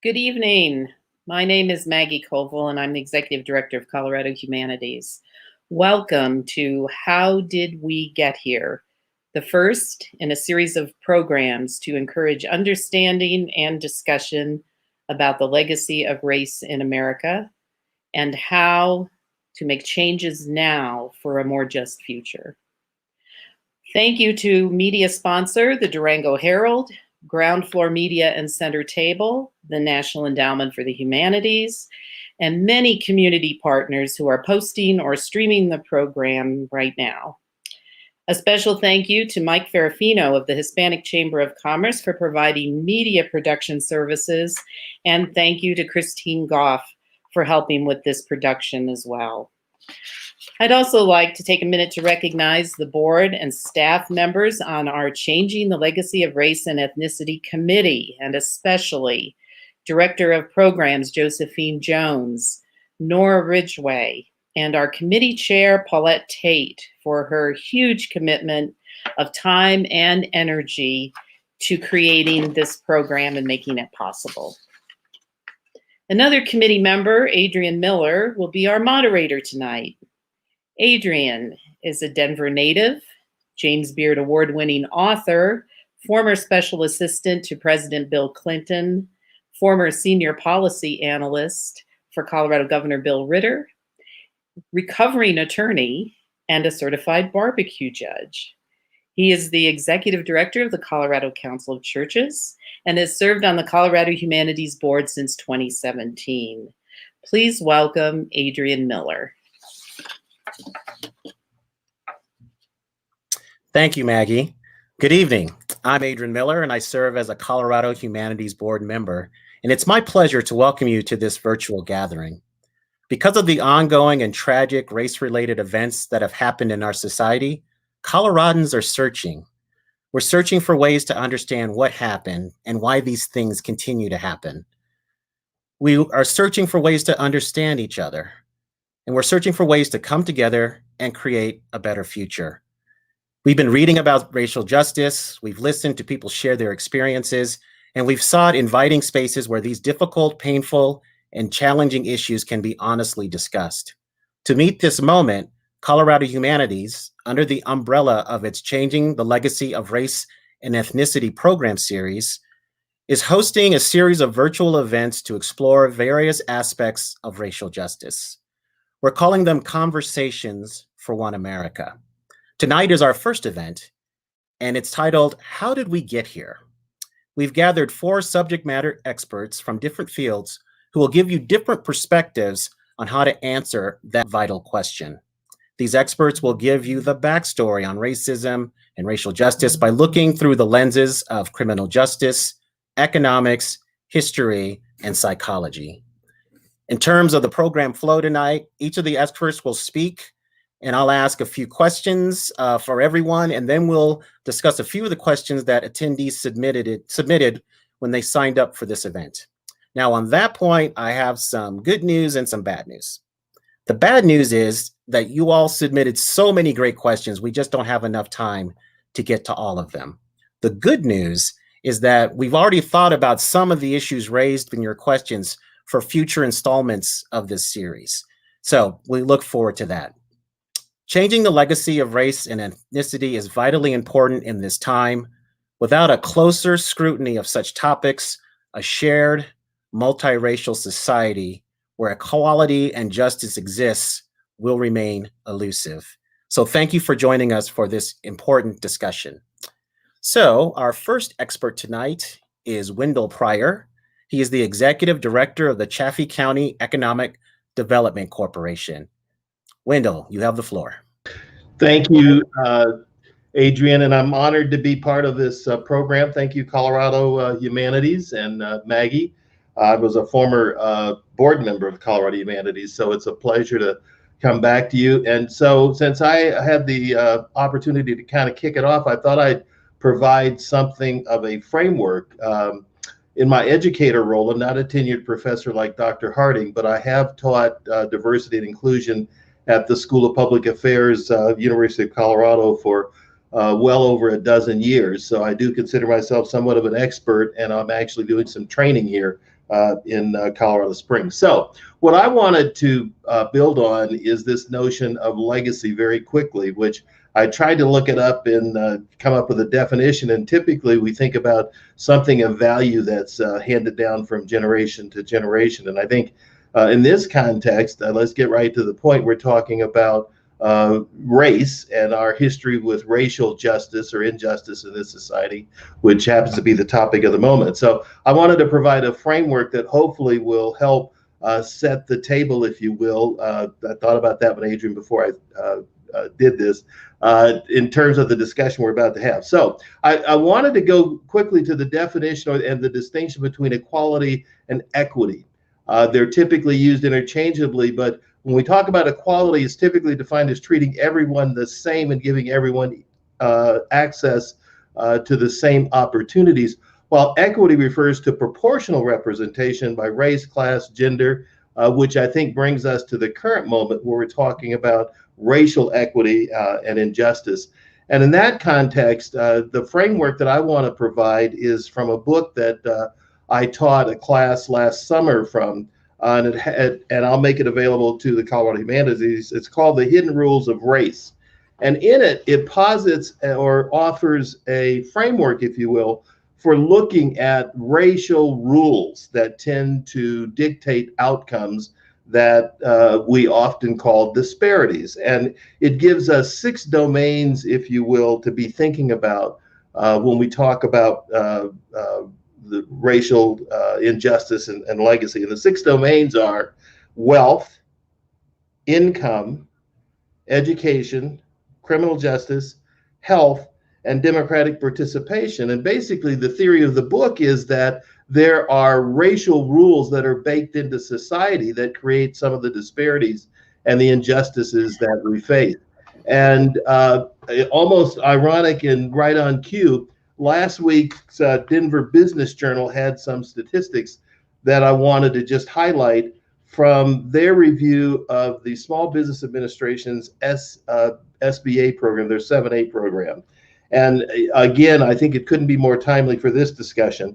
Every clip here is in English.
Good evening. My name is Maggie Colville, and I'm the Executive Director of Colorado Humanities. Welcome to How Did We Get Here? The first in a series of programs to encourage understanding and discussion about the legacy of race in America and how to make changes now for a more just future. Thank you to media sponsor, the Durango Herald, Ground Floor Media and Center Table, the National Endowment for the Humanities, and many community partners who are posting or streaming the program right now. A special thank you to Mike Ferrafino of the Hispanic Chamber of Commerce for providing media production services, and thank you to Christine Goff for helping with this production as well. I'd also like to take a minute to recognize the board and staff members on our Changing the Legacy of Race and Ethnicity Committee, and especially Director of Programs Josephine Jones, Nora Ridgway, and our committee chair Paulette Tate for her huge commitment of time and energy to creating this program and making it possible. Another committee member, Adrian Miller, will be our moderator tonight. Adrian is a Denver native, James Beard Award-winning author, former special assistant to President Bill Clinton, former senior policy analyst for Colorado Governor Bill Ritter, recovering attorney, and a certified barbecue judge. He is the executive director of the Colorado Council of Churches and has served on the Colorado Humanities Board since 2017. Please welcome Adrian Miller. Thank you, Maggie. Good evening. I'm Adrian Miller, and I serve as a Colorado Humanities Board member, and it's my pleasure to welcome you to this virtual gathering. Because of the ongoing and tragic race-related events that have happened in our society, Coloradans are searching. We're searching for ways to understand what happened and why these things continue to happen. We are searching for ways to understand each other, and we're searching for ways to come together and create a better future. We've been reading about racial justice, we've listened to people share their experiences, and we've sought inviting spaces where these difficult, painful, and challenging issues can be honestly discussed. To meet this moment, Colorado Humanities, under the umbrella of its Changing the Legacy of Race and Ethnicity program series, is hosting a series of virtual events to explore various aspects of racial justice. We're calling them Conversations for One America. Tonight is our first event, and it's titled, How Did We Get Here? We've gathered 4 subject matter experts from different fields who will give you different perspectives on how to answer that vital question. These experts will give you the backstory on racism and racial justice by looking through the lenses of criminal justice, economics, history, and psychology. In terms of the program flow tonight, each of the experts will speak, and I'll ask a few questions for everyone, and then we'll discuss a few of the questions that attendees submitted when they signed up for this event. Now, on that point, I have some good news and some bad news. The bad news is that you all submitted so many great questions, we just don't have enough time to get to all of them. The good news is that we've already thought about some of the issues raised in your questions for future installments of this series. So we look forward to that. Changing the legacy of race and ethnicity is vitally important in this time. Without a closer scrutiny of such topics, a shared, multiracial society where equality and justice exists will remain elusive. So thank you for joining us for this important discussion. So our first expert tonight is Wendell Pryor. He is the Executive Director of the Chaffee County Economic Development Corporation. Wendell, you have the floor. Thank you, Adrian, and I'm honored to be part of this program. Thank you, Colorado Humanities, and Maggie. I was a former board member of Colorado Humanities, so it's a pleasure to come back to you. And so since I had the opportunity to kind of kick it off, I thought I'd provide something of a framework. In my educator role, I'm not a tenured professor like Dr. Harding, but I have taught diversity and inclusion at the School of Public Affairs, University of Colorado for well over a dozen years. So I do consider myself somewhat of an expert, and I'm actually doing some training here in Colorado Springs. So what I wanted to build on is this notion of legacy very quickly, which I tried to look it up and come up with a definition. And typically we think about something of value that's handed down from generation to generation. And I think in this context, let's get right to the point. We're talking about race and our history with racial justice or injustice in this society, which happens to be the topic of the moment. So I wanted to provide a framework that hopefully will help set the table, if you will. I thought about that with Adrian before I did this, in terms of the discussion we're about to have. So I wanted to go quickly to the definition and the distinction between equality and equity. They're typically used interchangeably, but when we talk about equality, it's typically defined as treating everyone the same and giving everyone access to the same opportunities, while equity refers to proportional representation by race, class, gender, which I think brings us to the current moment where we're talking about racial equity and injustice. And in that context, the framework that I want to provide is from a book that I taught a class last summer from, and I'll make it available to the Colorado Humanities. It's called The Hidden Rules of Race. And in it, it posits or offers a framework, if you will, for looking at racial rules that tend to dictate outcomes that we often call disparities. And it gives us 6 domains, if you will, to be thinking about when we talk about the racial injustice and legacy. And the 6 domains are wealth, income, education, criminal justice, health, and democratic participation. And basically the theory of the book is that there are racial rules that are baked into society that create some of the disparities and the injustices that we face. And almost ironic and right on cue, last week's Denver Business Journal had some statistics that I wanted to just highlight from their review of the Small Business Administration's SBA program, their 7A program. And again, I think it couldn't be more timely for this discussion.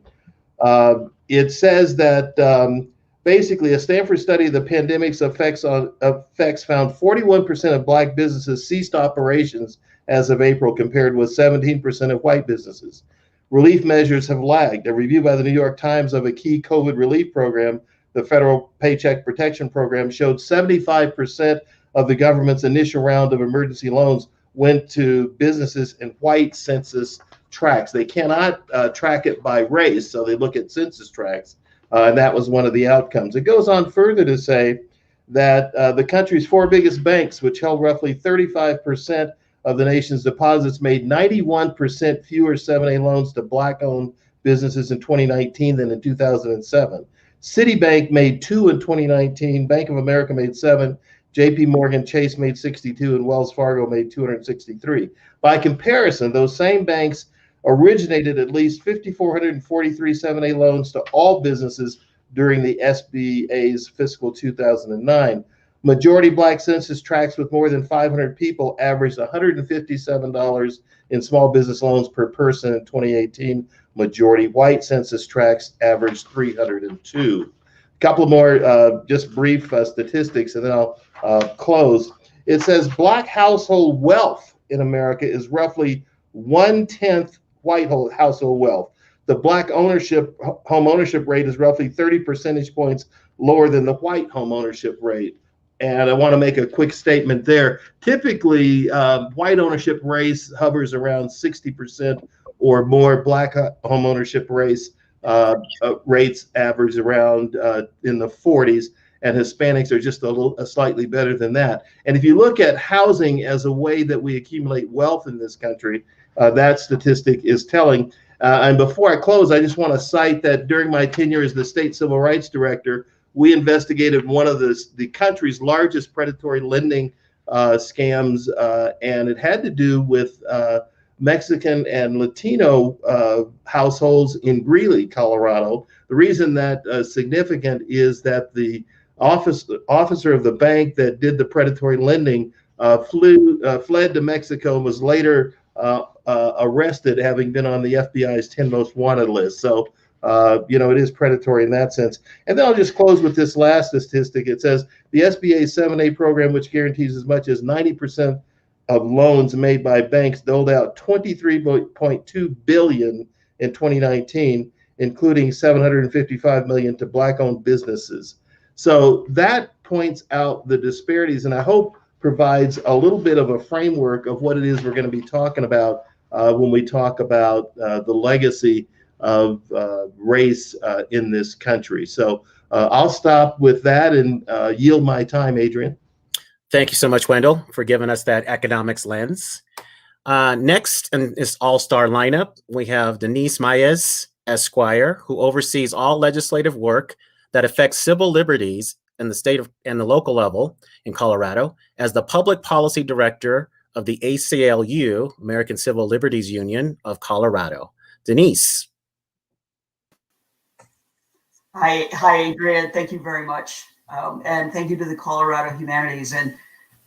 It says that basically a Stanford study of the pandemic's effects found 41% of Black businesses ceased operations as of April, compared with 17% of white businesses. Relief measures have lagged. A review by the New York Times of a key COVID relief program, the Federal Paycheck Protection Program, showed 75% of the government's initial round of emergency loans went to businesses in white census tracts. They cannot track it by race, so they look at census tracts, and that was one of the outcomes. It goes on further to say that the country's 4 biggest banks, which held roughly 35% of the nation's deposits, made 91% fewer 7A loans to Black-owned businesses in 2019 than in 2007. Citibank made 2 in 2019, Bank of America made 7, JP Morgan Chase made 62, and Wells Fargo made 263. By comparison, those same banks originated at least 5,443 7A loans to all businesses during the SBA's fiscal 2009. Majority Black census tracts with more than 500 people averaged $157 in small business loans per person in 2018. Majority white census tracts averaged $302. A couple more just brief statistics, and then I'll close. It says Black household wealth in America is roughly 1/10 white household wealth. The Black home ownership rate is roughly 30 percentage points lower than the white home ownership rate. And I want to make a quick statement there. Typically, white ownership rates hovers around 60% or more. Black home ownership rates average around in the 40s, and Hispanics are just slightly better than that. And if you look at housing as a way that we accumulate wealth in this country, that statistic is telling. And before I close, I just want to cite that during my tenure as the state civil rights director, we investigated one of the country's largest predatory lending scams, and it had to do with Mexican and Latino households in Greeley, Colorado. The reason that significant is that the officer of the bank that did the predatory lending fled to Mexico and was later arrested, having been on the FBI's 10 most wanted list. So it is predatory in that sense. And then I'll just close with this last statistic. It says the SBA 7A program, which guarantees as much as 90% of loans made by banks, doled out $23.2 billion in 2019, including $755 million to Black-owned businesses. So that points out the disparities, and I hope provides a little bit of a framework of what it is we're going to be talking about when we talk about the legacy of race in this country. So I'll stop with that and yield my time, Adrian. Thank you so much, Wendell, for giving us that economics lens. Next in this all-star lineup, we have Denise Maez, Esquire, who oversees all legislative work that affects civil liberties in the state and the local level in Colorado as the public policy director of the ACLU, American Civil Liberties Union of Colorado. Denise. Hi, Adrian. Thank you very much. And thank you to the Colorado Humanities. And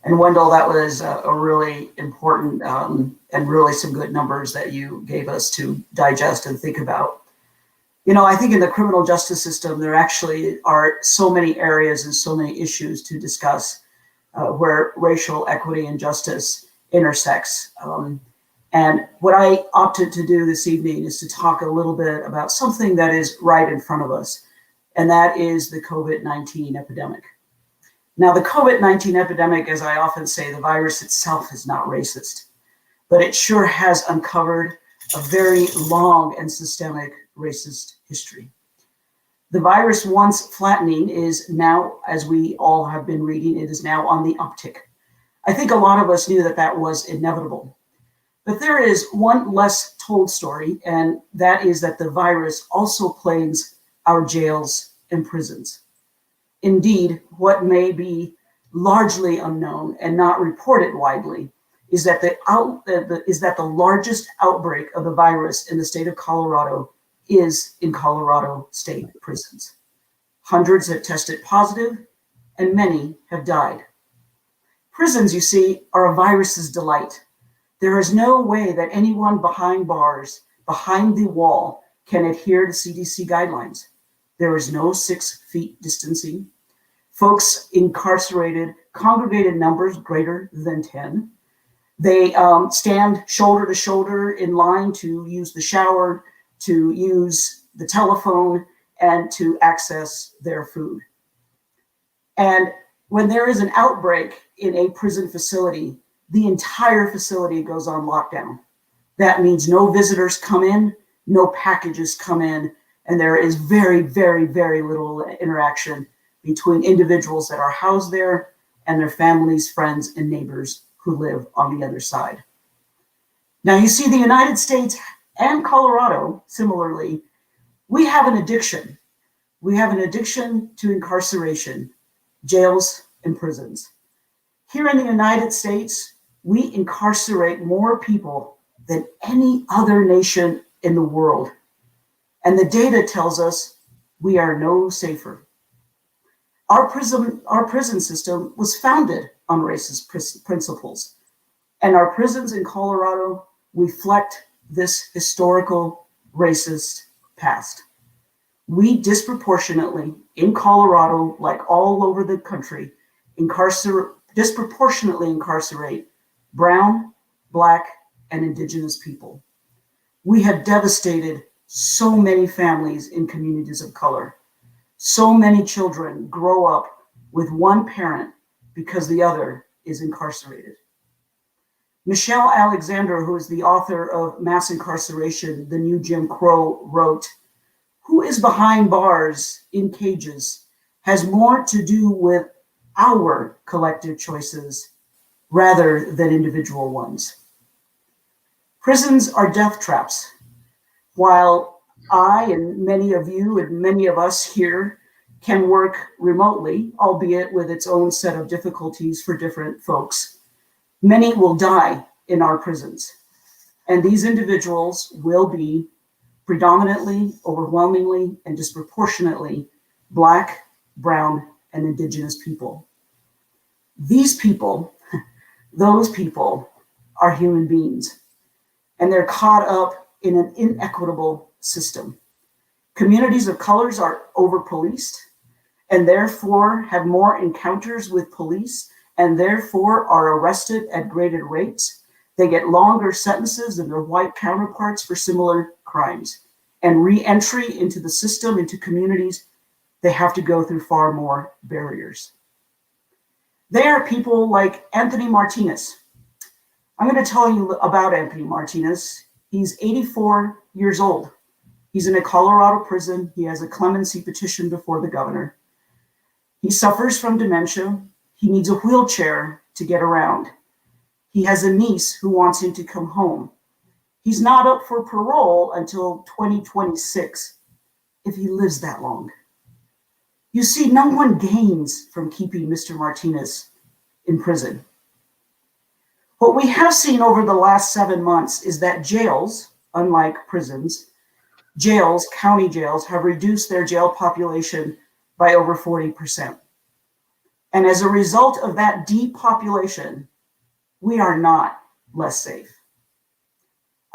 Wendell, that was a really important and really some good numbers that you gave us to digest and think about. I think in the criminal justice system, there actually are so many areas and so many issues to discuss where racial equity and justice intersects. And what I opted to do this evening is to talk a little bit about something that is right in front of us, and that is the COVID-19 epidemic. Now, the COVID-19 epidemic, as I often say, the virus itself is not racist, but it sure has uncovered a very long and systemic racist history. The virus, once flattening, is now, as we all have been reading, it is now on the uptick. I think a lot of us knew that that was inevitable. But there is one less told story, and that is that the virus also plagues our jails and prisons. Indeed, what may be largely unknown and not reported widely is that the largest outbreak of the virus in the state of Colorado is in Colorado state prisons. Hundreds have tested positive, and many have died. Prisons, you see, are a virus's delight. There is no way that anyone behind bars, behind the wall, can adhere to CDC guidelines. There is no 6 feet distancing. Folks incarcerated congregated numbers greater than 10. They stand shoulder to shoulder in line to use the shower, to use the telephone, and to access their food. And when there is an outbreak in a prison facility, the entire facility goes on lockdown. That means no visitors come in, no packages come in, and there is very, very, very little interaction between individuals that are housed there and their families, friends, and neighbors who live on the other side. Now, you see, the United States and Colorado, similarly, we have an addiction. We have an addiction to incarceration, jails, and prisons. Here in the United States, we incarcerate more people than any other nation in the world. And the data tells us we are no safer. Our prison system was founded on racist principles. And our prisons in Colorado reflect this historical racist past. We disproportionately, in Colorado, like all over the country, disproportionately incarcerate brown, Black, and Indigenous people. We have devastated so many families in communities of color. So many children grow up with one parent because the other is incarcerated. Michelle Alexander, who is the author of Mass Incarceration, The New Jim Crow, wrote, "Who is behind bars in cages has more to do with our collective choices rather than individual ones." Prisons are death traps. While I and many of you and many of us here can work remotely, albeit with its own set of difficulties for different folks, many will die in our prisons. And these individuals will be predominantly, overwhelmingly, and disproportionately Black, brown, and Indigenous people. These people, those people, are human beings, and they're caught up in an inequitable system. Communities of colors are over-policed and therefore have more encounters with police and therefore are arrested at greater rates. They get longer sentences than their white counterparts for similar crimes. And re-entry into the system, into communities, they have to go through far more barriers. They are people like Anthony Martinez. I'm going to tell you about Anthony Martinez. He's 84 years old. He's in a Colorado prison. He has a clemency petition before the governor. He suffers from dementia. He needs a wheelchair to get around. He has a niece who wants him to come home. He's not up for parole until 2026, if he lives that long. You see, no one gains from keeping Mr. Martinez in prison. What we have seen over the last 7 months is that jails, unlike prisons, jails, county jails, have reduced their jail population by over 40%. And as a result of that depopulation, we are not less safe.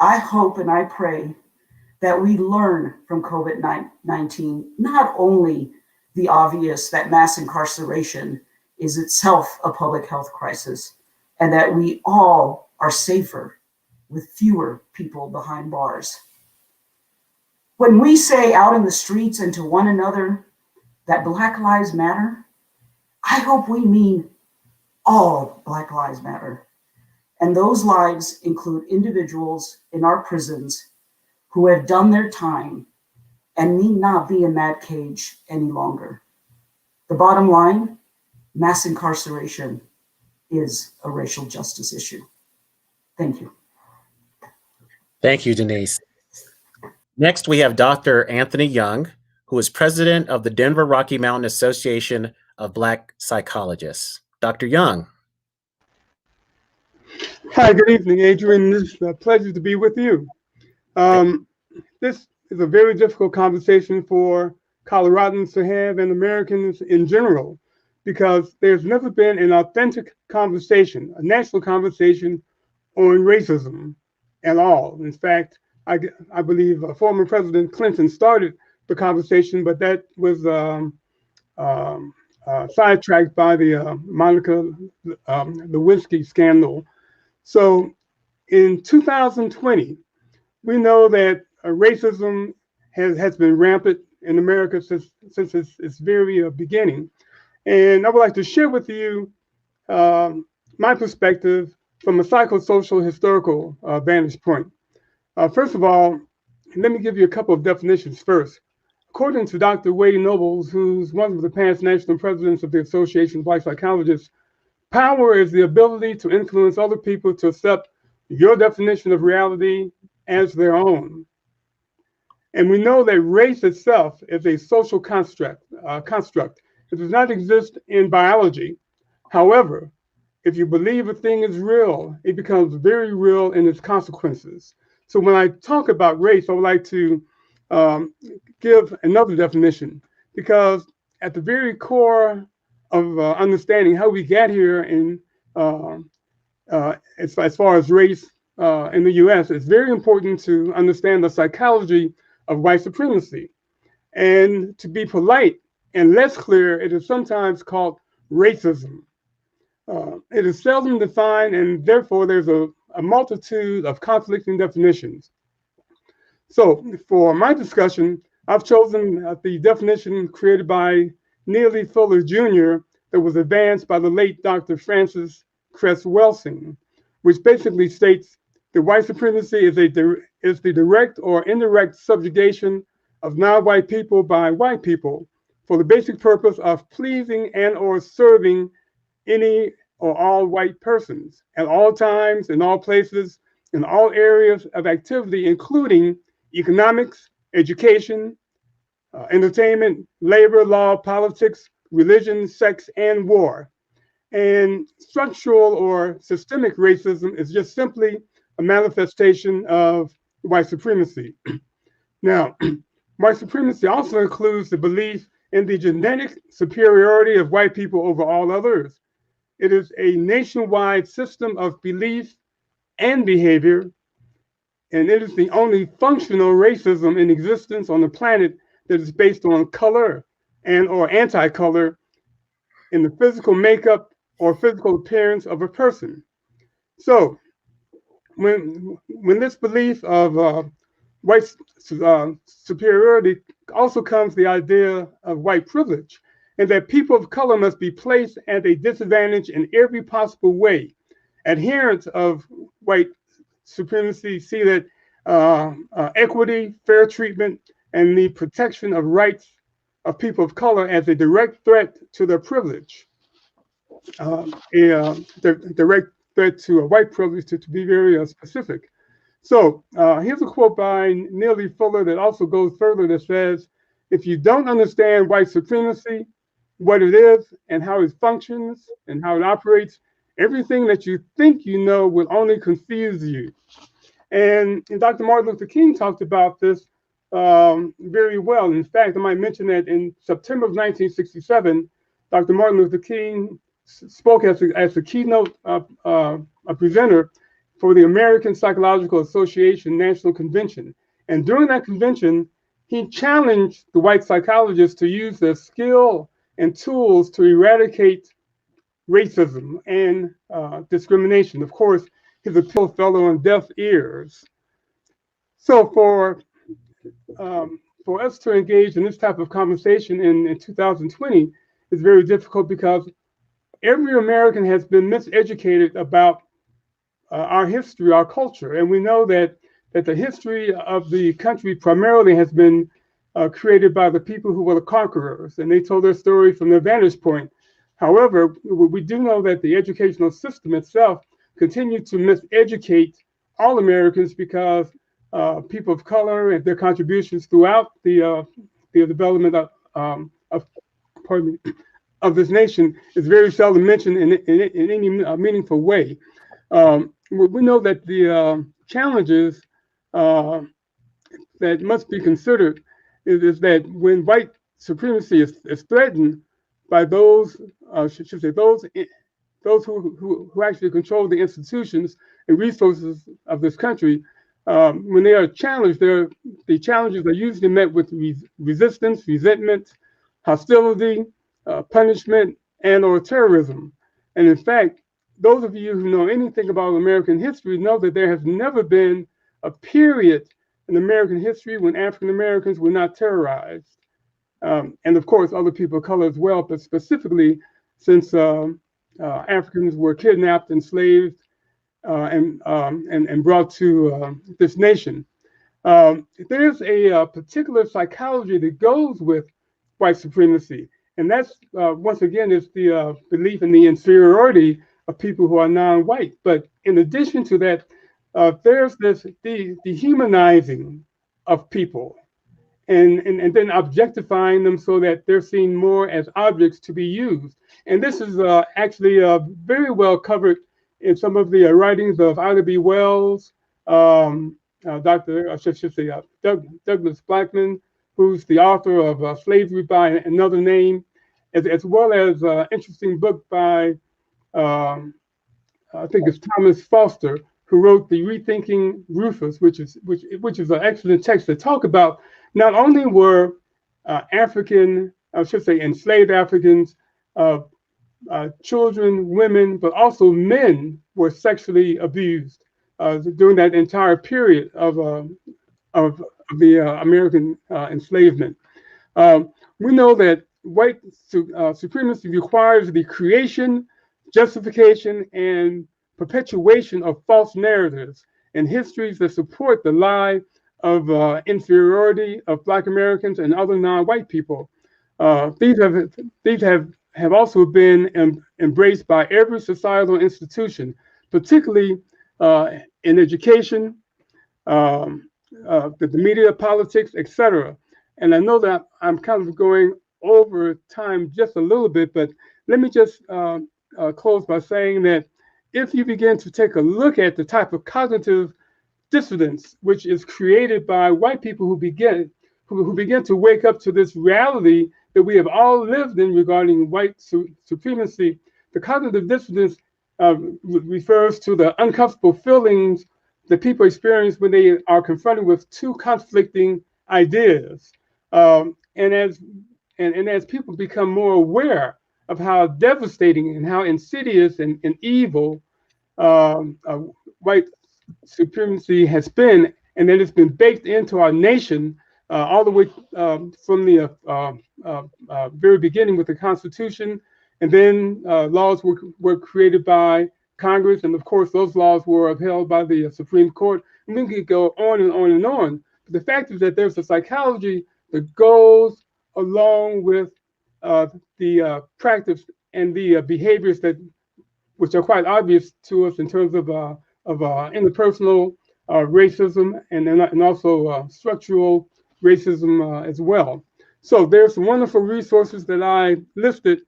I hope and I pray that we learn from COVID-19, not only the obvious that mass incarceration is itself a public health crisis, and that we all are safer with fewer people behind bars. When we say out in the streets and to one another that Black Lives Matter, I hope we mean all Black Lives Matter. And those lives include individuals in our prisons who have done their time and need not be in that cage any longer. The bottom line, mass incarceration is a racial justice issue. Thank you. Thank you, Denise. Next, we have Dr. Anthony Young, who is president of the Denver Rocky Mountain Association of Black Psychologists. Dr. Young. Hi, good evening, Adrian. It's a pleasure to be with you. This is a very difficult conversation for Coloradans to have and Americans in general, because there's never been an authentic conversation, a national conversation on racism at all. In fact, I believe former President Clinton started the conversation, but that was sidetracked by the Monica Lewinsky scandal. So in 2020, we know that racism has been rampant in America since its very beginning. And I would like to share with you my perspective from a psychosocial historical vantage point. First of all, let me give you a couple of definitions first. According to Dr. Wade Nobles, who's one of the past national presidents of the Association of Black Psychologists, power is the ability to influence other people to accept your definition of reality as their own. And we know that race itself is a social construct. It does not exist in biology. However, if you believe a thing is real, it becomes very real in its consequences. So when I talk about race, I would like to give another definition, because at the very core of understanding how we get here in as far as race in the US, it's very important to understand the psychology of white supremacy. And to be polite and less clear, it is sometimes called racism. It is seldom defined, and therefore there's a multitude of conflicting definitions. So for my discussion, I've chosen the definition created by Neely Fuller Jr. that was advanced by the late Dr. Francis Cress Welsing, which basically states that white supremacy is the direct or indirect subjugation of non-white people by white people for the basic purpose of pleasing and or serving any or all white persons at all times, in all places, in all areas of activity, including economics, education, entertainment, labor, law, politics, religion, sex, and war. And structural or systemic racism is just simply a manifestation of white supremacy. Now, white supremacy also includes the belief in the genetic superiority of white people over all others. It is a nationwide system of belief and behavior, and it is the only functional racism in existence on the planet that is based on color and or anti-color in the physical makeup or physical appearance of a person. So when this belief of white superiority also comes the idea of white privilege, and that people of color must be placed at a disadvantage in every possible way. Adherents of white supremacy see that equity, fair treatment, and the protection of rights of people of color as a direct threat to their privilege. Direct threat to a white privilege, to be very specific. So here's a quote by Neely Fuller that also goes further, that says, if you don't understand white supremacy, what it is and how it functions and how it operates, everything that you think you know will only confuse you. And Dr. Martin Luther King talked about this very well. In fact, I might mention that in September of 1967, Dr. Martin Luther King spoke as a keynote presenter for the American Psychological Association National Convention. And during that convention, he challenged the white psychologists to use their skill and tools to eradicate racism and discrimination. Of course, his appeal fell on deaf ears. So for us to engage in this type of conversation in 2020 is very difficult, because every American has been miseducated about our history, our culture. And we know that the history of the country primarily has been created by the people who were the conquerors, and they told their story from their vantage point. However, we do know that the educational system itself continued to miseducate all Americans, because people of color and their contributions throughout the development of this nation is very seldom mentioned in any meaningful way. We know that the challenges that must be considered is that when white supremacy is threatened by those, those who actually control the institutions and resources of this country, when they are challenged, the challenges are usually met with resistance, resentment, hostility, punishment, and or terrorism. And in fact, those of you who know anything about American history know that there has never been a period in American history when African Americans were not terrorized. And of course, other people of color as well, but specifically since Africans were kidnapped, enslaved, and brought to this nation. There's a particular psychology that goes with white supremacy, and that's once again is the belief in the inferiority of people who are non-white. But in addition to that, there's this dehumanizing of people, and then objectifying them so that they're seen more as objects to be used. And this is actually very well covered in some of the writings of Ida B. Wells, Douglas Blackmun, who's the author of Slavery by Another Name, as well as an interesting book by, I think it's Thomas Foster, who wrote the Rethinking Rufus, which is an excellent text to talk about not only were enslaved Africans, children, women, but also men were sexually abused during that entire period of the American enslavement. We know that white supremacy requires the creation, justification, and perpetuation of false narratives and histories that support the lie of inferiority of Black Americans and other non-white people. These have also been embraced by every societal institution, particularly in education, the media, politics, etc. And I know that I'm kind of going over time just a little bit, but let me just close by saying that if you begin to take a look at the type of cognitive dissonance which is created by white people who begin to wake up to this reality that we have all lived in regarding white supremacy, the cognitive dissonance refers to the uncomfortable feelings that people experience when they are confronted with two conflicting ideas. And as people become more aware of how devastating and how insidious and evil white supremacy has been, and that it's been baked into our nation all the way from the very beginning with the Constitution, and then laws were created by Congress, and of course those laws were upheld by the Supreme Court. And we could go on and on and on. But the fact is that there's a psychology that goes along with the practice and the behaviors which are quite obvious to us in terms of interpersonal racism and also structural racism as well. So there's some wonderful resources that I listed,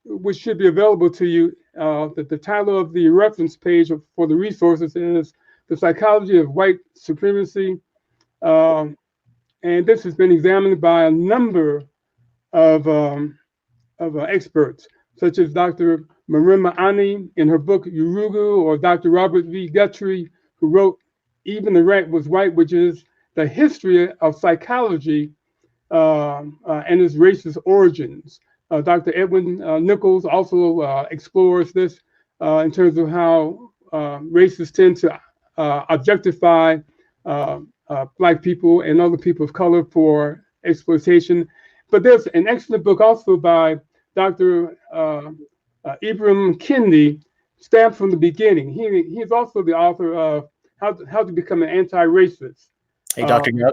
which should be available to you. The title of the reference page for the resources is The Psychology of White Supremacy. And this has been examined by a number of experts, such as Dr. Marima Ani in her book Urugu, or Dr. Robert V. Guthrie, who wrote Even the Rat Was White, which is the history of psychology and its racist origins. Dr. Edwin Nichols also explores this in terms of how racists tend to objectify Black people and other people of color for exploitation. But there's an excellent book also by Dr. Ibram Kendi, Stamped from the Beginning. He's also the author of How to Become an Anti-Racist. Hey, Dr. Young?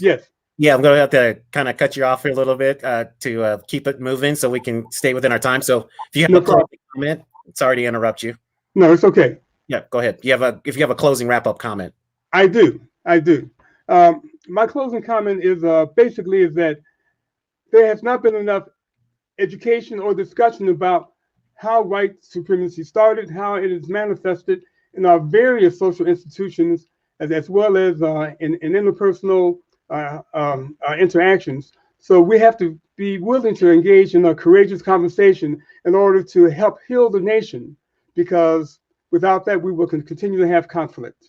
Yes. Yeah, I'm going to have to kind of cut you off here a little bit to keep it moving so we can stay within our time. So if you have a closing comment, sorry to interrupt you. No, it's okay. Yeah, go ahead. If you have a closing wrap-up comment. I do. My closing comment is basically that there has not been enough education or discussion about how white supremacy started, how it is manifested in our various social institutions, as well as in interpersonal interactions. So we have to be willing to engage in a courageous conversation in order to help heal the nation, because without that, we will continue to have conflict.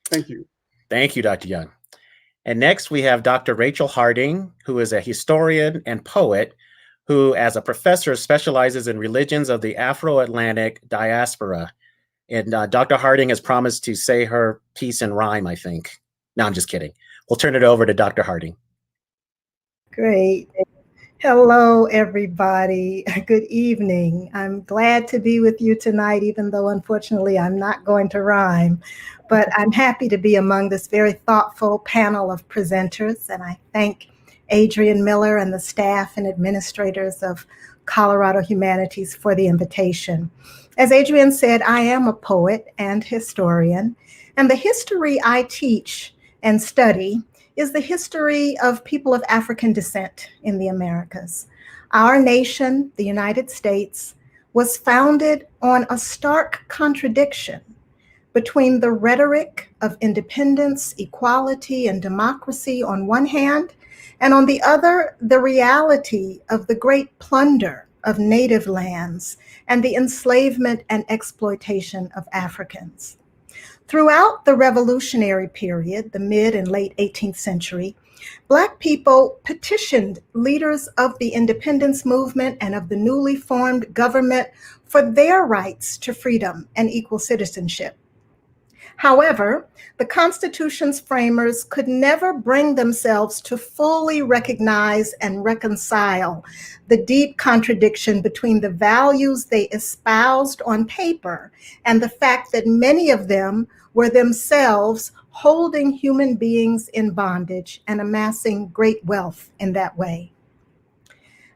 Thank you. Thank you, Dr. Young. And next we have Dr. Rachel Harding, who is a historian and poet who, as a professor, specializes in religions of the Afro-Atlantic diaspora. And Dr. Harding has promised to say her piece in rhyme, I think. No, I'm just kidding. We'll turn it over to Dr. Harding. Great. Hello, everybody. Good evening. I'm glad to be with you tonight, even though unfortunately I'm not going to rhyme, but I'm happy to be among this very thoughtful panel of presenters. And I thank Adrian Miller and the staff and administrators of Colorado Humanities for the invitation. As Adrian said, I am a poet and historian, and the history I teach and study is the history of people of African descent in the Americas. Our nation, the United States, was founded on a stark contradiction between the rhetoric of independence, equality, and democracy on one hand, and on the other, the reality of the great plunder of native lands and the enslavement and exploitation of Africans. Throughout the revolutionary period, the mid and late 18th century, Black people petitioned leaders of the independence movement and of the newly formed government for their rights to freedom and equal citizenship. However, the Constitution's framers could never bring themselves to fully recognize and reconcile the deep contradiction between the values they espoused on paper and the fact that many of them were themselves holding human beings in bondage and amassing great wealth in that way.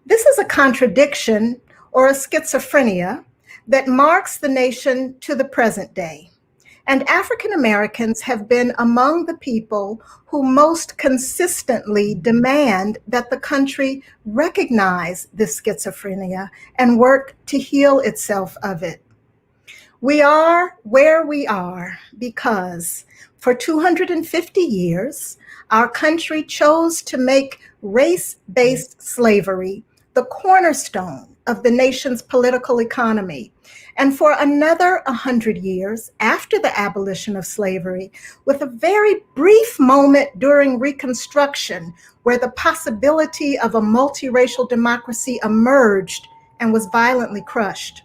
This is a contradiction or a schizophrenia that marks the nation to the present day. And African Americans have been among the people who most consistently demand that the country recognize this schizophrenia and work to heal itself of it. We are where we are because for 250 years, our country chose to make race-based slavery the cornerstone of the nation's political economy, and for another 100 years after the abolition of slavery, with a very brief moment during Reconstruction where the possibility of a multiracial democracy emerged and was violently crushed.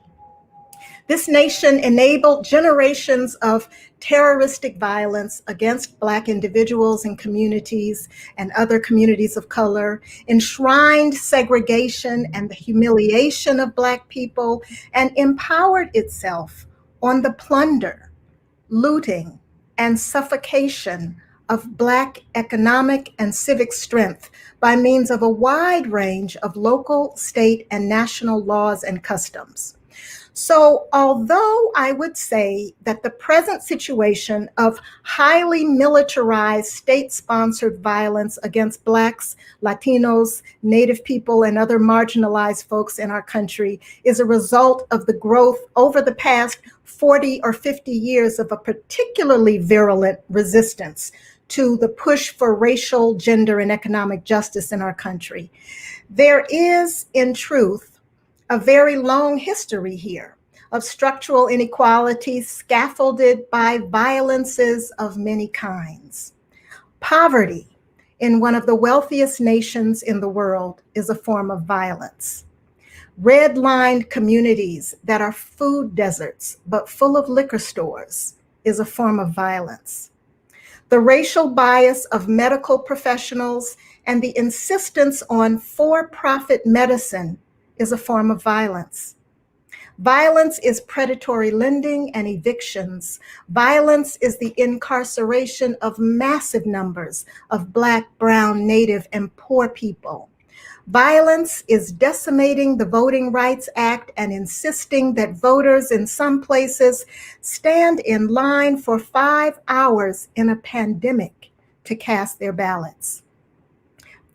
This nation enabled generations of terroristic violence against Black individuals and communities and other communities of color, enshrined segregation and the humiliation of Black people, and empowered itself on the plunder, looting, and suffocation of Black economic and civic strength by means of a wide range of local, state, and national laws and customs. So although I would say that the present situation of highly militarized state-sponsored violence against Blacks, Latinos, Native people, and other marginalized folks in our country is a result of the growth over the past 40 or 50 years of a particularly virulent resistance to the push for racial, gender, and economic justice in our country, there is, in truth, a very long history here of structural inequality scaffolded by violences of many kinds. Poverty in one of the wealthiest nations in the world is a form of violence. Red-lined communities that are food deserts but full of liquor stores is a form of violence. The racial bias of medical professionals and the insistence on for-profit medicine is a form of violence. Violence is predatory lending and evictions. Violence is the incarceration of massive numbers of Black, brown, Native, and poor people. Violence is decimating the Voting Rights Act and insisting that voters in some places stand in line for 5 hours in a pandemic to cast their ballots.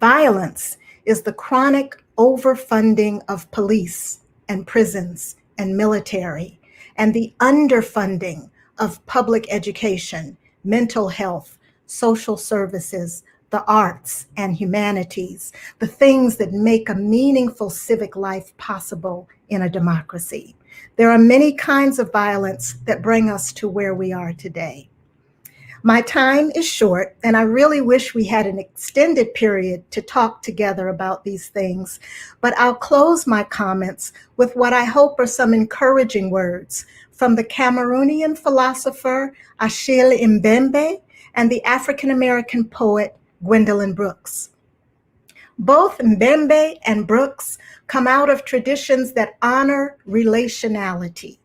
Violence is the chronic overfunding of police and prisons and military, and the underfunding of public education, mental health, social services, the arts and humanities, the things that make a meaningful civic life possible in a democracy. There are many kinds of violence that bring us to where we are today. My time is short, and I really wish we had an extended period to talk together about these things, but I'll close my comments with what I hope are some encouraging words from the Cameroonian philosopher Achille Mbembe and the African-American poet Gwendolyn Brooks. Both Mbembe and Brooks come out of traditions that honor relationality.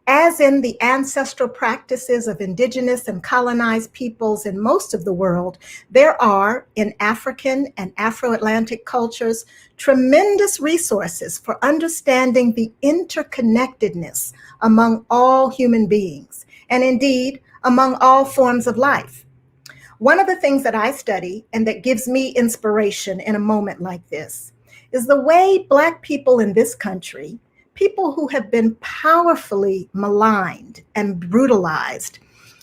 As in the ancestral practices of indigenous and colonized peoples in most of the world, there are, in African and Afro-Atlantic cultures, tremendous resources for understanding the interconnectedness among all human beings, and indeed, among all forms of life. One of the things that I study and that gives me inspiration in a moment like this is the way Black people in this country, people who have been powerfully maligned and brutalized,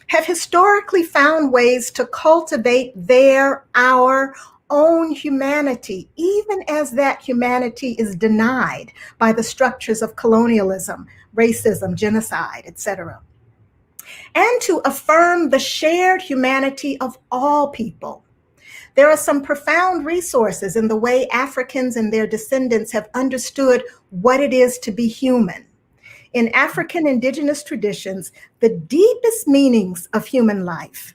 have historically found ways to cultivate our own humanity, even as that humanity is denied by the structures of colonialism, racism, genocide, etc. And to affirm the shared humanity of all people. There are some profound resources in the way Africans and their descendants have understood what it is to be human. In African indigenous traditions, the deepest meanings of human life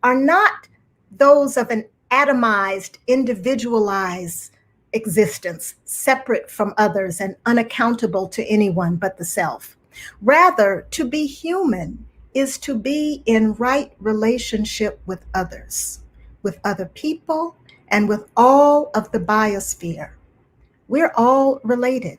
are not those of an atomized, individualized existence, separate from others and unaccountable to anyone but the self. Rather, to be human is to be in right relationship with others, with other people, and with all of the biosphere. We're all related,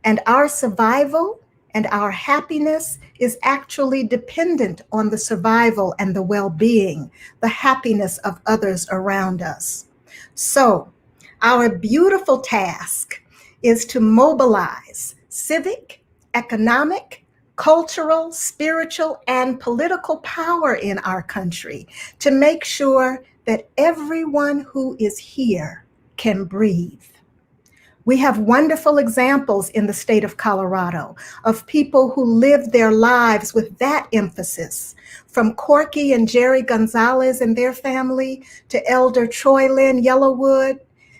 and our survival and our happiness is actually dependent on the survival and the well-being, the happiness of others around us. So, our beautiful task is to mobilize civic, economic, cultural, spiritual, and political power in our country to make sure that everyone who is here can breathe. We have wonderful examples in the state of Colorado of people who lived their lives with that emphasis, from Corky and Jerry Gonzalez and their family to Elder Troy Lynn Yellowwood,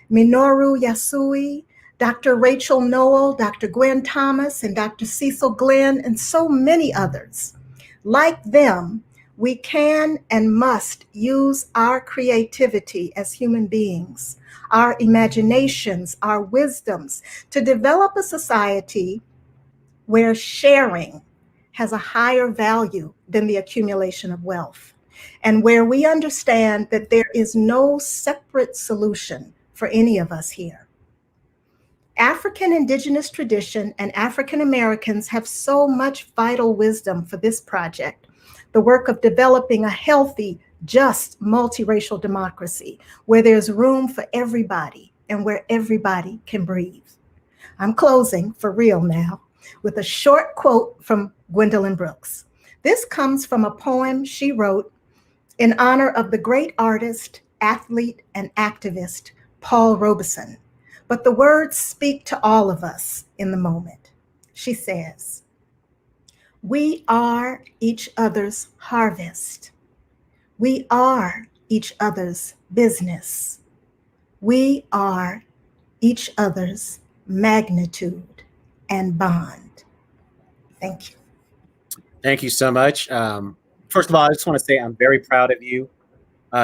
Minoru Yasui, Dr. Rachel Noel, Dr. Gwen Thomas, and Dr. Cecil Glenn, and so many others. Like them, we can and must use our creativity as human beings, our imaginations, our wisdoms, to develop a society where sharing has a higher value than the accumulation of wealth, and where we understand that there is no separate solution for any of us here. African indigenous tradition and African Americans have so much vital wisdom for this project, the work of developing a healthy, just multiracial democracy where there's room for everybody and where everybody can breathe. I'm closing for real now with a short quote from Gwendolyn Brooks. This comes from a poem she wrote in honor of the great artist, athlete, and activist, Paul Robeson. But the words speak to all of us in the moment. She says, "We are each other's harvest. We are each other's business. We are each other's magnitude and bond." Thank you. Thank you so much. First of all, I just want to say I'm very proud of you.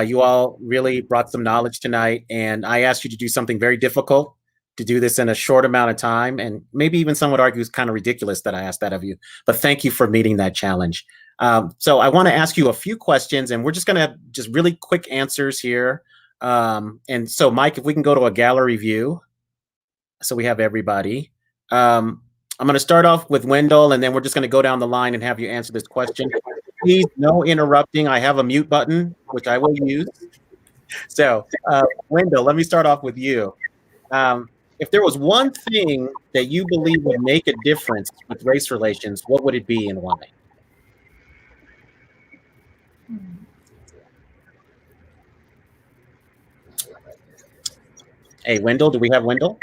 You all really brought some knowledge tonight, and I asked you to do something very difficult, to do this in a short amount of time, and maybe even some would argue it's kind of ridiculous that I asked that of you, but thank you for meeting that challenge. So I want to ask you a few questions, and we're just going to have just really quick answers here. And so, Mike, if we can go to a gallery view, so we have everybody. I'm going to start off with Wendell, and then we're just going to go down the line and have you answer this question. Please, no interrupting. I have a mute button, which I will use. So, Wendell, let me start off with you. If there was one thing that you believe would make a difference with race relations, what would it be and why? Hey, Wendell, do we have Wendell?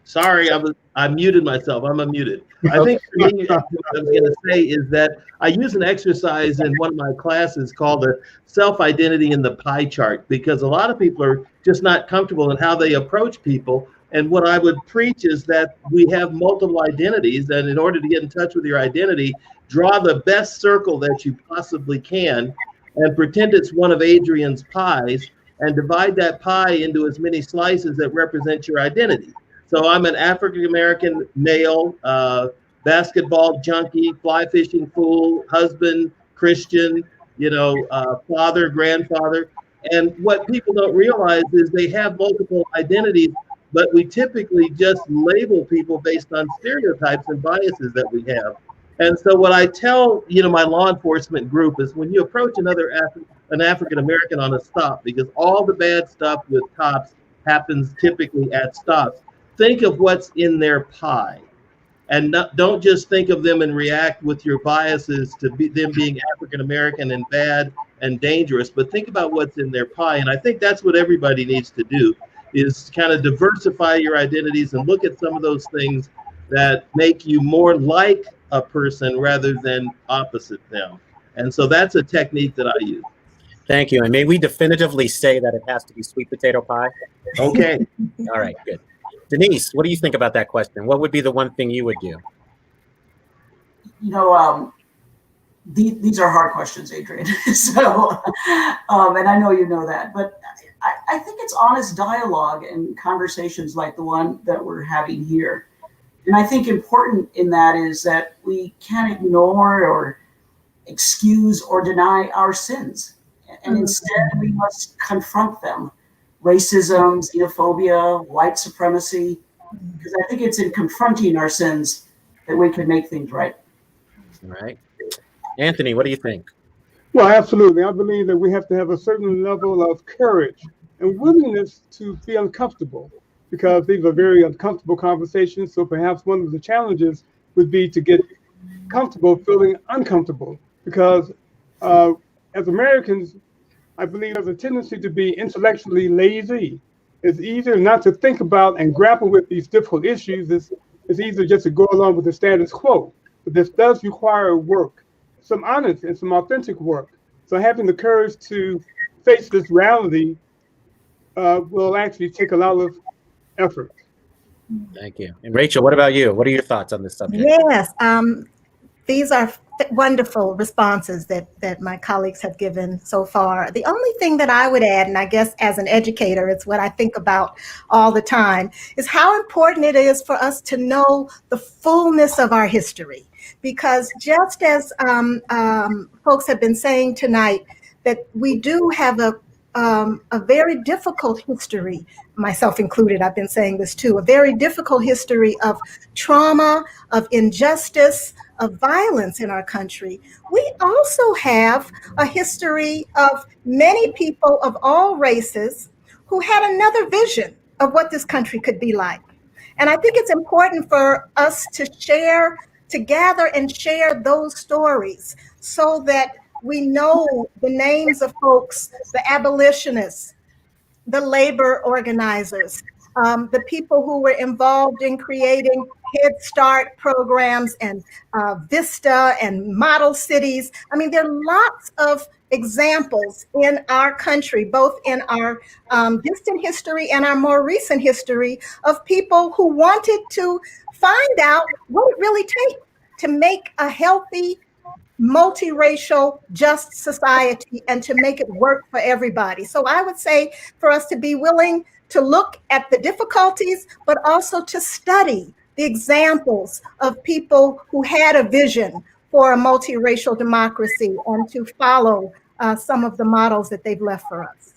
Sorry, I muted myself. I'm unmuted. I think for me, what I was going to say is that I use an exercise in one of my classes called a self-identity in the pie chart, because a lot of people are just not comfortable in how they approach people. And what I would preach is that we have multiple identities, and in order to get in touch with your identity, draw the best circle that you possibly can and pretend it's one of Adrian's pies and divide that pie into as many slices that represent your identity. So I'm an African-American male, basketball junkie, fly fishing fool, husband, Christian, father, grandfather. And what people don't realize is they have multiple identities, but we typically just label people based on stereotypes and biases that we have. And so what I tell, my law enforcement group is when you approach an African-American on a stop, because all the bad stuff with cops happens typically at stops, think of what's in their pie, and don't just think of them and react with your biases to them being African-American and bad and dangerous, but think about what's in their pie. And I think that's what everybody needs to do, is kind of diversify your identities and look at some of those things that make you more like a person rather than opposite them. And so that's a technique that I use. Thank you. And may we definitively say that it has to be sweet potato pie? Okay. All right, good. Denise, what do you think about that question? What would be the one thing you would do? These are hard questions, Adrian. So, and I know you know that, but I think it's honest dialogue and conversations like the one that we're having here. And I think important in that is that we can't ignore or excuse or deny our sins. And instead, we must confront them. Racism, xenophobia, white supremacy, because I think it's in confronting our sins that we can make things right. All right. Anthony, what do you think? Well, absolutely. I believe that we have to have a certain level of courage and willingness to be uncomfortable, because these are very uncomfortable conversations. So perhaps one of the challenges would be to get comfortable feeling uncomfortable, because as Americans, I believe there's a tendency to be intellectually lazy it's easier not to think about and grapple with these difficult issues. It's easier just to go along with the status quo. But this does require work, some honest and some authentic work. So having the courage to face this reality will actually take a lot of effort. Thank you. And Rachel, what about you? What are your thoughts on this subject? Yes, these are wonderful responses that my colleagues have given so far. The only thing that I would add, and I guess as an educator, it's what I think about all the time, is how important it is for us to know the fullness of our history. Because just as folks have been saying tonight, that we do have a very difficult history, myself included, I've been saying this too, a very difficult history of trauma, of injustice, of violence in our country. We also have a history of many people of all races who had another vision of what this country could be like. And I think it's important for us to gather and share those stories so that we know the names of folks, the abolitionists, the labor organizers, the people who were involved in creating Head Start programs and Vista and model cities. I mean, there are lots of examples in our country, both in our distant history and our more recent history, of people who wanted to find out what it really takes to make a healthy, multiracial, just society and to make it work for everybody. So I would say for us to be willing to look at the difficulties, but also to study the examples of people who had a vision for a multiracial democracy and to follow some of the models that they've left for us.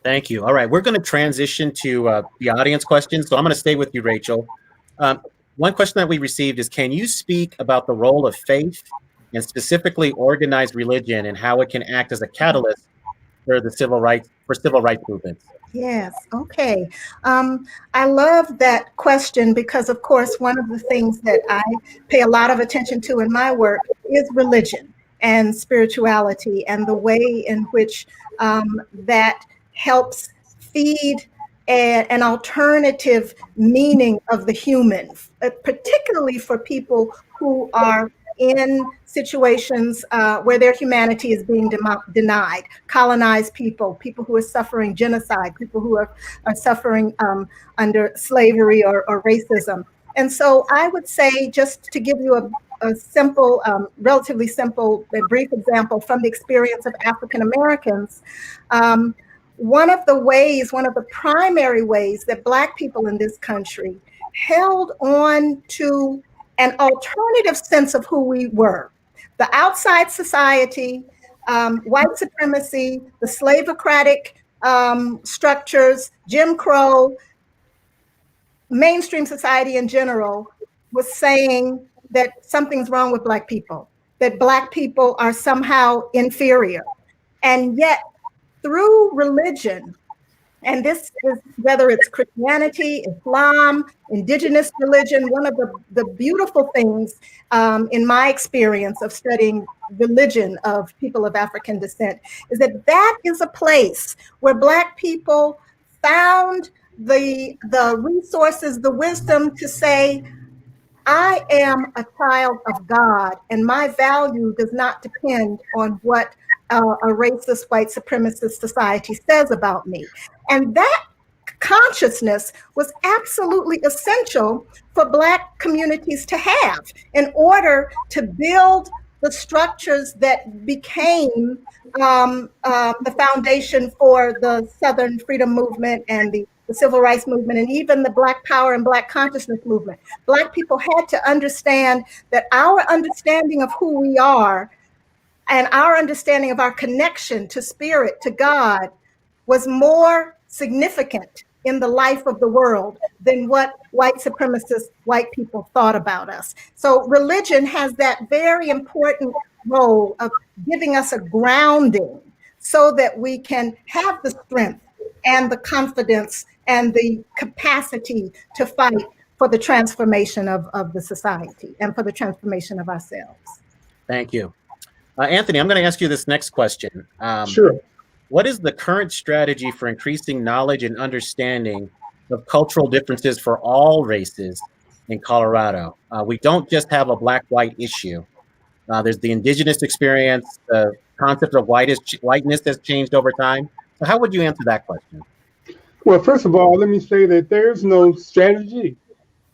Thank you. All right, we're going to transition to the audience questions. So I'm going to stay with you, Rachel. One question that we received is, can you speak about the role of faith and specifically organized religion and how it can act as a catalyst for the civil rights movements? Yes, okay. I love that question because, of course, one of the things that I pay a lot of attention to in my work is religion and spirituality and the way in which that helps feed an alternative meaning of the human, particularly for people who are in situations where their humanity is being denied, colonized people who are suffering genocide, people who are suffering under slavery or racism. And so I would say, just to give you a simple, relatively simple and brief example from the experience of African Americans, one of the primary ways that Black people in this country held on to an alternative sense of who we were. The outside society, white supremacy, the slavocratic structures, Jim Crow, mainstream society in general was saying that something's wrong with Black people, that Black people are somehow inferior. And yet, through religion, and this is whether it's Christianity, Islam, indigenous religion, one of the beautiful things in my experience of studying religion of people of African descent is that is a place where Black people found the resources, the wisdom to say, I am a child of God, and my value does not depend on what a racist white supremacist society says about me. And that consciousness was absolutely essential for Black communities to have in order to build the structures that became the foundation for the Southern Freedom Movement and the Civil Rights Movement and even the Black Power and Black Consciousness Movement. Black people had to understand that our understanding of who we are and our understanding of our connection to spirit, to God, was more significant in the life of the world than what white supremacist white people thought about us. So religion has that very important role of giving us a grounding so that we can have the strength and the confidence and the capacity to fight for the transformation of the society and for the transformation of ourselves. Thank you. Anthony, I'm going to ask you this next question. Sure. what is the current strategy for increasing knowledge and understanding of cultural differences for all races in Colorado? We don't just have a black-white issue. There's the indigenous experience, the concept of whiteness has changed over time. So how would you answer that question? Well, first of all, let me say that there's no strategy,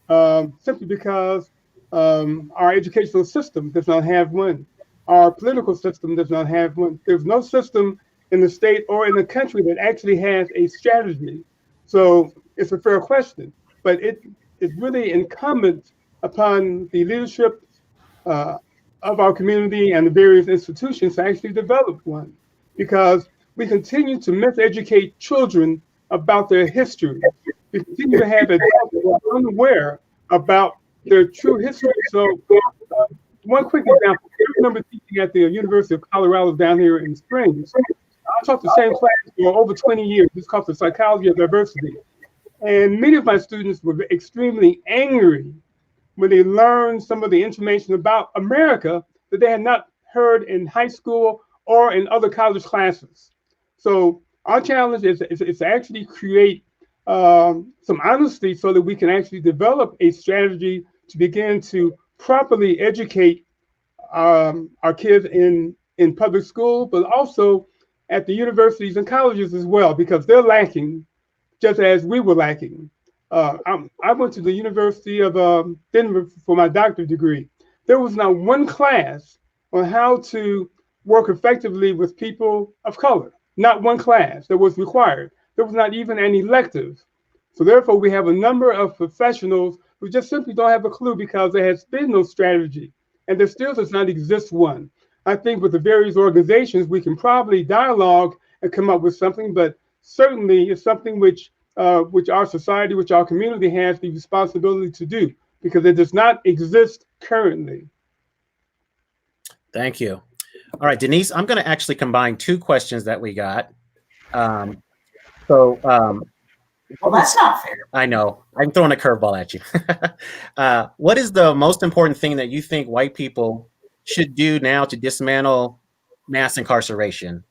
simply because our educational system does not have one. Our political system does not have one. There's no system in the state or in the country that actually has a strategy. So it's a fair question, but it is really incumbent upon the leadership uh, of our community and the various institutions to actually develop one, because we continue to miseducate children about their history. We continue to have adults who are unaware about their true history. So, one quick example: I remember teaching at the University of Colorado down here in Springs. I taught the same class for over 20 years. It's called the Psychology of Diversity, and many of my students were extremely angry when they learned some of the information about America that they had not heard in high school or in other college classes. So our challenge is to actually create some honesty so that we can actually develop a strategy to begin to properly educate our kids in public school, but also at the universities and colleges as well, because they're lacking just as we were lacking. I went to the University of Denver for my doctorate degree. There was not one class on how to work effectively with people of color. Not one class that was required. There was not even an elective. So therefore, we have a number of professionals who just simply don't have a clue because there has been no strategy, and there still does not exist one. I think with the various organizations, we can probably dialogue and come up with something, but certainly it's something which our society, which our community has the responsibility to do, because it does not exist currently. Thank you. All right, Denise, I'm going to actually combine two questions that we got. Well, that's not fair. I know. I'm throwing a curveball at you. What is the most important thing that you think white people should do now to dismantle mass incarceration?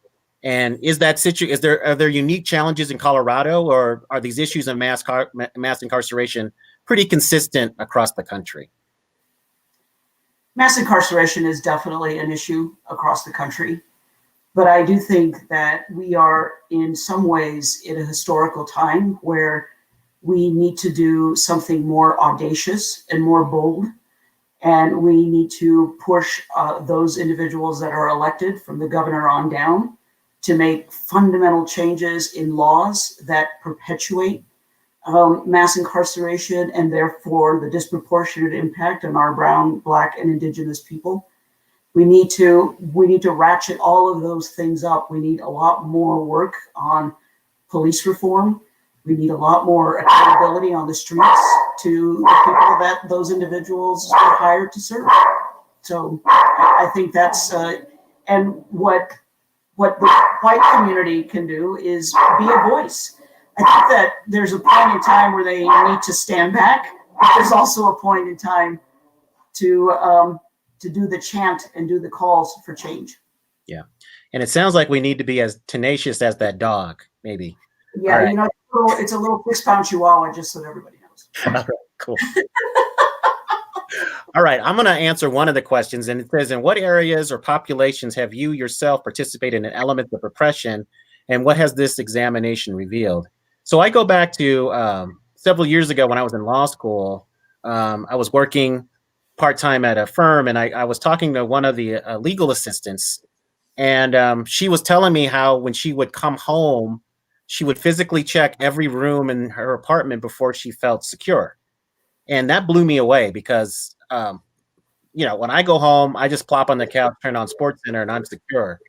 And are there unique challenges in Colorado, or are these issues of mass incarceration pretty consistent across the country? Mass incarceration is definitely an issue across the country, but I do think that we are in some ways in a historical time where we need to do something more audacious and more bold. And we need to push those individuals that are elected from the governor on down to make fundamental changes in laws that perpetuate mass incarceration and therefore the disproportionate impact on our brown, black, and indigenous people. We need to ratchet all of those things up. We need a lot more work on police reform. We need a lot more accountability on the streets to the people that those individuals are hired to serve. So I think that's and what the white community can do is be a voice. I think that there's a point in time where they need to stand back, but there's also a point in time to do the chant and do the calls for change. Yeah, and it sounds like we need to be as tenacious as that dog, maybe. Yeah, right. You know, it's a little 6-pound chihuahua, just so everybody knows. All right, cool. All right, I'm going to answer one of the questions, and it says, in what areas or populations have you yourself participated in elements of repression, and what has this examination revealed? So I go back to several years ago when I was in law school. I was working part-time at a firm, and I was talking to one of the legal assistants, and she was telling me how when she would come home, she would physically check every room in her apartment before she felt secure. And that blew me away because, when I go home, I just plop on the couch, turn on SportsCenter, and I'm secure.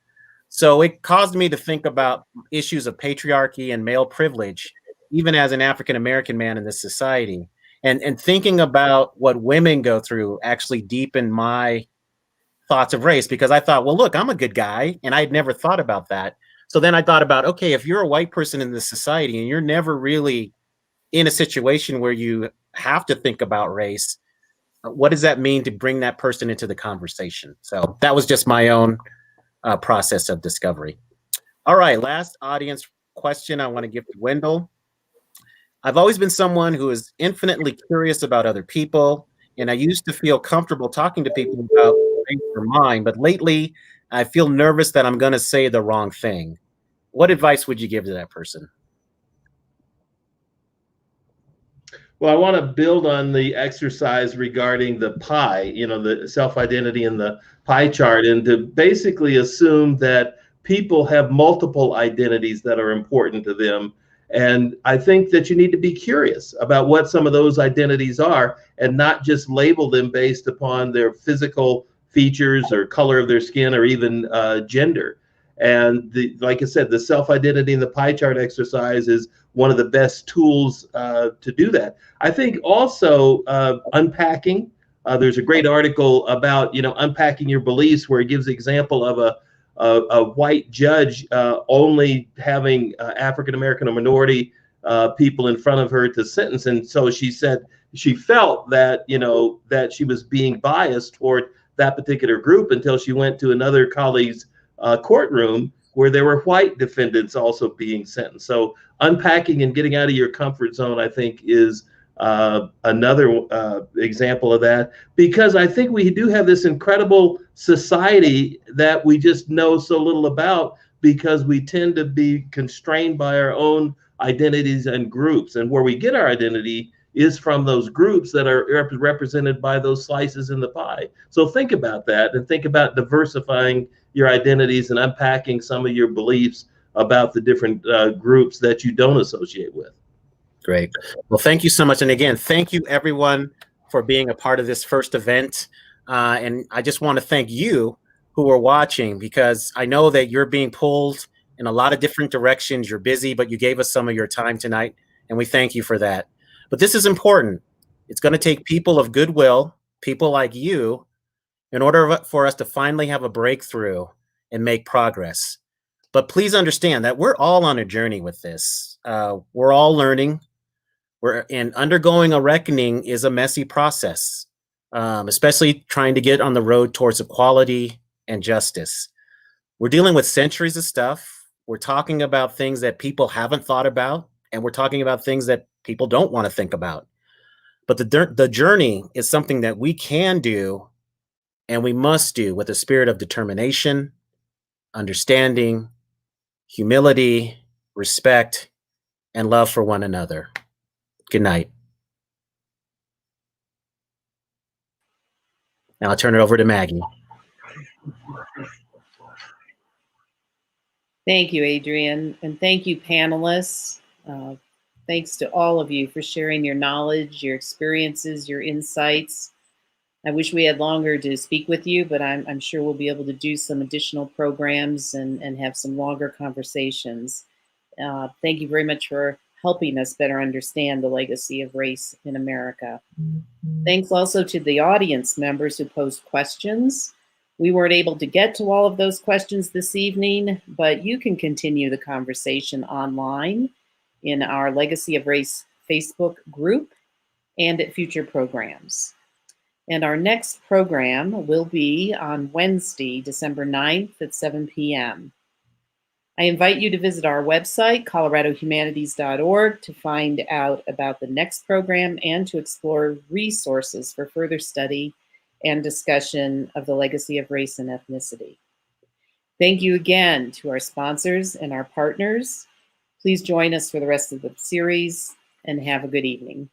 So it caused me to think about issues of patriarchy and male privilege, even as an African-American man in this society. And thinking about what women go through actually deepened my thoughts of race, because I thought, well, look, I'm a good guy, and I had never thought about that. So then I thought about, okay, if you're a white person in this society and you're never really in a situation where you have to think about race, what does that mean to bring that person into the conversation? So that was just my own process of discovery. All right, last audience question I want to give to Wendell. I've always been someone who is infinitely curious about other people, and I used to feel comfortable talking to people about things for mine, but lately I feel nervous that I'm going to say the wrong thing. What advice would you give to that person? Well, I want to build on the exercise regarding the pie, the self-identity and the pie chart, and to basically assume that people have multiple identities that are important to them. And I think that you need to be curious about what some of those identities are and not just label them based upon their physical features or color of their skin or even gender. And like I said, the self-identity and the pie chart exercise is one of the best tools to do that. I think also unpacking. There's a great article about unpacking your beliefs, where it gives the example of a white judge only having African American or minority people in front of her to sentence, and so she said she felt that that she was being biased toward that particular group until she went to another colleague's courtroom where there were white defendants also being sentenced. So unpacking and getting out of your comfort zone, I think, is another example of that, because I think we do have this incredible society that we just know so little about, because we tend to be constrained by our own identities and groups, and where we get our identity is from those groups that are represented by those slices in the pie. So think about that, and think about diversifying your identities and unpacking some of your beliefs about the different groups that you don't associate with. Great. Well, thank you so much. And again, thank you everyone for being a part of this first event. And I just want to thank you who are watching, because I know that you're being pulled in a lot of different directions. You're busy, but you gave us some of your time tonight, and we thank you for that. But this is important. It's going to take people of goodwill, people like you, in order for us to finally have a breakthrough and make progress. But please understand that we're all on a journey with this. We're all learning. And undergoing a reckoning is a messy process, especially trying to get on the road towards equality and justice. We're dealing with centuries of stuff. We're talking about things that people haven't thought about, and we're talking about things that people don't want to think about. But the journey is something that we can do, and we must do with a spirit of determination, understanding, humility, respect, and love for one another. Good night. Now I'll turn it over to Maggie. Thank you, Adrian, and thank you, panelists. Thanks to all of you for sharing your knowledge, your experiences, your insights. I wish we had longer to speak with you, but I'm sure we'll be able to do some additional programs and have some longer conversations. Thank you very much for helping us better understand the legacy of race in America. Thanks also to the audience members who posed questions. We weren't able to get to all of those questions this evening, but you can continue the conversation online in our Legacy of Race Facebook group and at future programs. And our next program will be on Wednesday, December 9th at 7 p.m. I invite you to visit our website, coloradohumanities.org, to find out about the next program and to explore resources for further study and discussion of the legacy of race and ethnicity. Thank you again to our sponsors and our partners. Please join us for the rest of the series, and have a good evening.